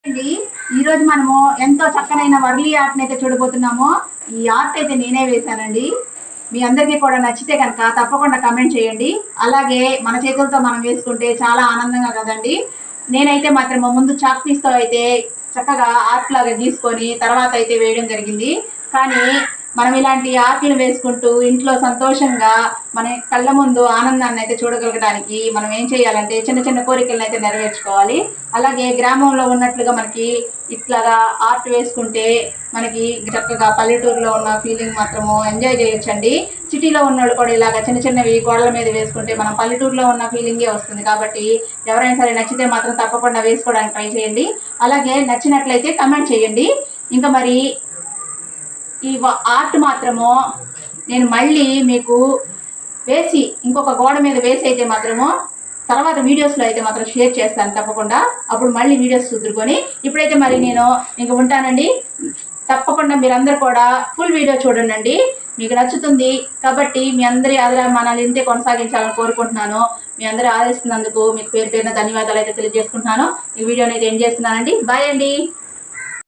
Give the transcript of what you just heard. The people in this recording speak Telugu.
అండి ఈరోజు మనము ఎంతో చక్కనైన వర్లీ ఆర్ట్ని అయితే చూడబోతున్నాము. ఈ ఆర్ట్ అయితే నేనే వేశానండి. మీ అందరికీ కూడా నచ్చితే కనుక తప్పకుండా కమెంట్ చేయండి. అలాగే మన చేతులతో మనం వేసుకుంటే చాలా ఆనందంగా కదండి. నేనైతే మాత్రం ముందు చాక్ పీస్తో అయితే చక్కగా ఆర్ట్ లాగా గీసుకొని తర్వాత అయితే వేయడం జరిగింది. కానీ మనం ఇలాంటి ఆర్ట్లు వేసుకుంటూ ఇంట్లో సంతోషంగా మన కళ్ళ ముందు ఆనందాన్ని అయితే చూడగలగడానికి మనం ఏం చేయాలంటే చిన్న చిన్న కోరికలను అయితే నెరవేర్చుకోవాలి. అలాగే గ్రామంలో ఉన్నట్లుగా మనకి ఇట్లాగా ఆర్ట్ వేసుకుంటే మనకి చక్కగా పల్లెటూరులో ఉన్న ఫీలింగ్ మాత్రము ఎంజాయ్ చేయొచ్చండి. సిటీలో ఉన్నోళ్ళు కూడా ఇలాగ చిన్న చిన్నవి గోడల మీద వేసుకుంటే మనం పల్లెటూరులో ఉన్న ఫీలింగే వస్తుంది. కాబట్టి ఎవరైనా సరే నచ్చితే మాత్రం తప్పకుండా వేసుకోవడానికి ట్రై చేయండి. అలాగే నచ్చినట్లయితే కమెంట్ చేయండి. ఇంకా మరి ఈ ఆర్ట్ మాత్రము నేను మళ్ళీ మీకు వేసి ఇంకొక గోడ మీద వేసి అయితే మాత్రము తర్వాత వీడియోస్లో అయితే మాత్రం షేర్ చేస్తాను తప్పకుండా. అప్పుడు మళ్ళీ వీడియోస్ చూద్దుకొని ఇప్పుడైతే మరి నేను ఇంక ఉంటానండి. తప్పకుండా మీరందరూ కూడా ఫుల్ వీడియో చూడండి, మీకు నచ్చుతుంది. కాబట్టి మీ అందరి ఆదరాభిమానాలు ఇంతే కొనసాగించాలని కోరుకుంటున్నాను. మీ అందరూ ఆదరిస్తున్నందుకు మీకు పేరు పేరున ధన్యవాదాలు అయితే తెలియజేసుకుంటున్నాను. ఈ వీడియోని అయితే ఎండ్ చేస్తున్నానండి. బాయ్ అండి.